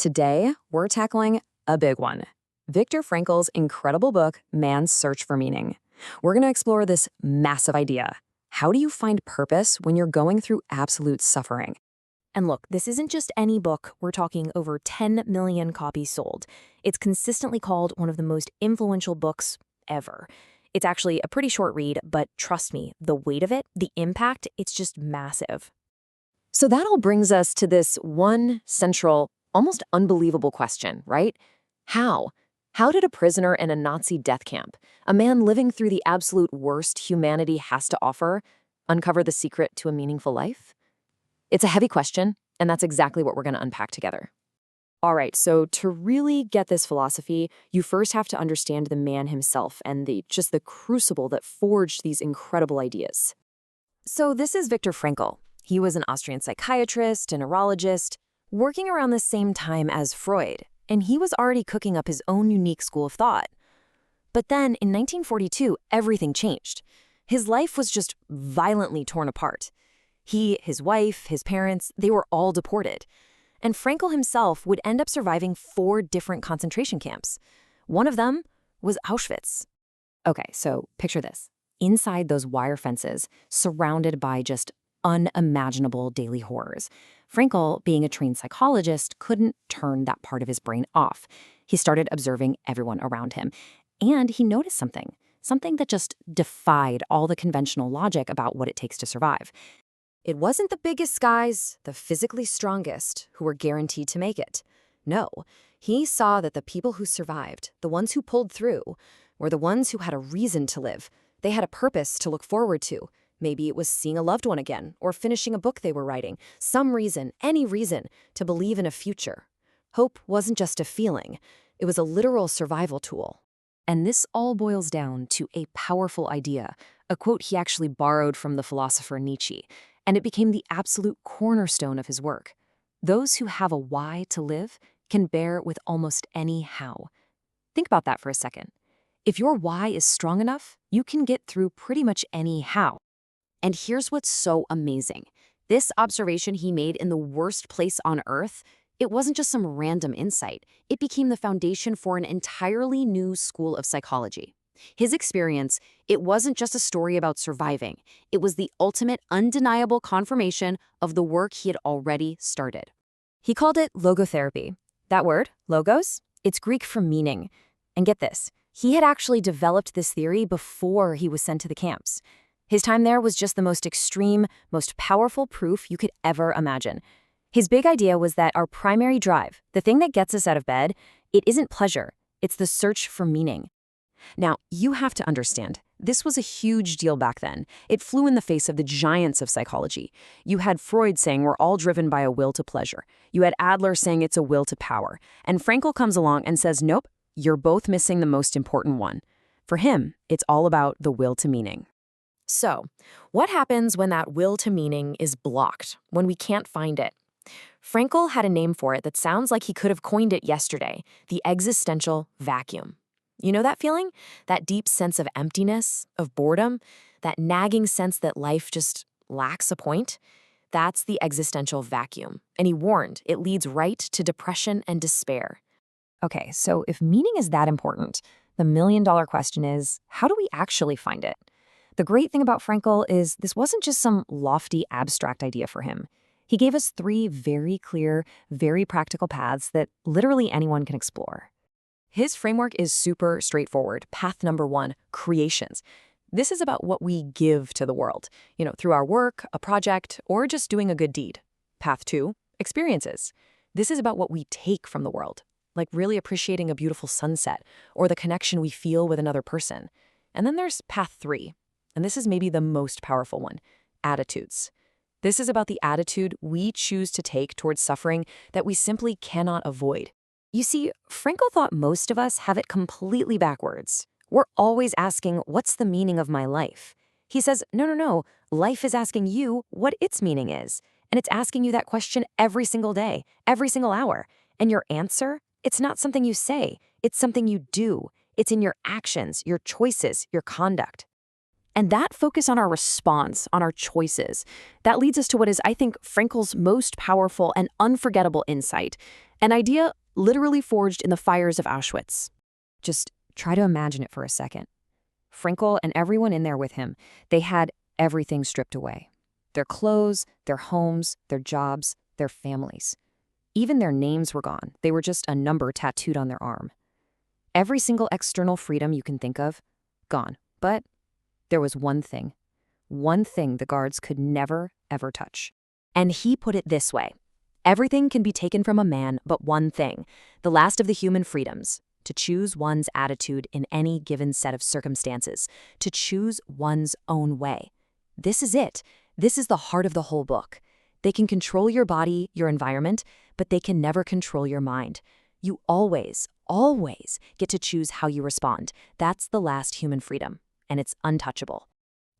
Today, we're tackling a big one. Viktor Frankl's incredible book, Man's Search for Meaning. We're going to explore this massive idea. How do you find purpose when you're going through absolute suffering? And look, this isn't just any book. We're talking over 10 million copies sold. It's consistently called one of the most influential books ever. It's actually a pretty short read, but trust me, the weight of it, the impact, it's just massive. So that all brings us to this one central, almost unbelievable question, right? How? How did a prisoner in a Nazi death camp, a man living through the absolute worst humanity has to offer, uncover the secret to a meaningful life? It's a heavy question, and that's exactly what we're going to unpack together. All right, so to really get this philosophy, you first have to understand the man himself and the crucible that forged these incredible ideas. So this is Viktor Frankl. He was an Austrian psychiatrist and neurologist, working around the same time as Freud, and he was already cooking up his own unique school of thought. But then, in 1942, everything changed. His life was just violently torn apart. He, his wife, his parents, they were all deported. And Frankl himself would end up surviving 4 different concentration camps. One of them was Auschwitz. Okay, so picture this. Inside those wire fences, surrounded by just unimaginable daily horrors, Frankl, being a trained psychologist, couldn't turn that part of his brain off. He started observing everyone around him, and he noticed something that just defied all the conventional logic about what it takes to survive. It wasn't the biggest guys, the physically strongest, who were guaranteed to make it. No, he saw that the people who survived, the ones who pulled through, were the ones who had a reason to live. They had a purpose to look forward to. Maybe it was seeing a loved one again, or finishing a book they were writing. Some reason, any reason, to believe in a future. Hope wasn't just a feeling. It was a literal survival tool. And this all boils down to a powerful idea, a quote he actually borrowed from the philosopher Nietzsche, and it became the absolute cornerstone of his work. Those who have a why to live can bear with almost any how. Think about that for a second. If your why is strong enough, you can get through pretty much any how. And here's what's so amazing. This observation he made in the worst place on Earth, it wasn't just some random insight. It became the foundation for an entirely new school of psychology. His experience, it wasn't just a story about surviving. It was the ultimate, undeniable confirmation of the work he had already started. He called it logotherapy. That word, logos, it's Greek for meaning. And get this, he had actually developed this theory before he was sent to the camps. His time there was just the most extreme, most powerful proof you could ever imagine. His big idea was that our primary drive, the thing that gets us out of bed, it isn't pleasure, it's the search for meaning. Now, you have to understand, this was a huge deal back then. It flew in the face of the giants of psychology. You had Freud saying we're all driven by a will to pleasure. You had Adler saying it's a will to power. And Frankl comes along and says, nope, you're both missing the most important one. For him, it's all about the will to meaning. So, what happens when that will to meaning is blocked, when we can't find it? Frankl had a name for it that sounds like he could have coined it yesterday, the existential vacuum. You know that feeling? That deep sense of emptiness, of boredom, that nagging sense that life just lacks a point? That's the existential vacuum. And he warned, it leads right to depression and despair. Okay, so if meaning is that important, the million-dollar question is, how do we actually find it? The great thing about Frankl is this wasn't just some lofty, abstract idea for him. He gave us 3 very clear, very practical paths that literally anyone can explore. His framework is super straightforward. Path number 1, creations. This is about what we give to the world, through our work, a project, or just doing a good deed. Path 2, experiences. This is about what we take from the world, like really appreciating a beautiful sunset or the connection we feel with another person. And then there's path 3, and this is maybe the most powerful one, attitudes. This is about the attitude we choose to take towards suffering that we simply cannot avoid. You see, Frankl thought most of us have it completely backwards. We're always asking, what's the meaning of my life? He says, no, life is asking you what its meaning is. And it's asking you that question every single day, every single hour. And your answer, it's not something you say, it's something you do. It's in your actions, your choices, your conduct. And that focus on our response, on our choices, that leads us to what is, I think, Frankl's most powerful and unforgettable insight, an idea literally forged in the fires of Auschwitz. Just try to imagine it for a second. Frankl and everyone in there with him, they had everything stripped away. Their clothes, their homes, their jobs, their families. Even their names were gone. They were just a number tattooed on their arm. Every single external freedom you can think of, gone. But there was one thing the guards could never, ever touch. And he put it this way: everything can be taken from a man but one thing, the last of the human freedoms, to choose one's attitude in any given set of circumstances, to choose one's own way. This is it. This is the heart of the whole book. They can control your body, your environment, but they can never control your mind. You always, always get to choose how you respond. That's the last human freedom, and it's untouchable.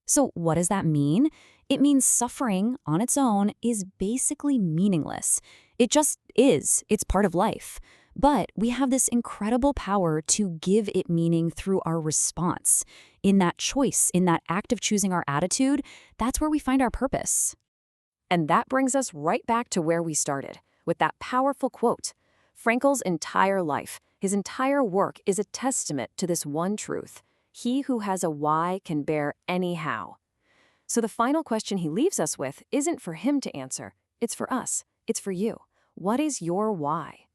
So what does that mean? It means suffering on its own is basically meaningless. It just is. It's part of life. But we have this incredible power to give it meaning through our response. In that choice, in that act of choosing our attitude, that's where we find our purpose. And that brings us right back to where we started, with that powerful quote. Frankl's entire life, his entire work is a testament to this one truth. He who has a why can bear any how. So the final question he leaves us with isn't for him to answer. It's for us. It's for you. What is your why?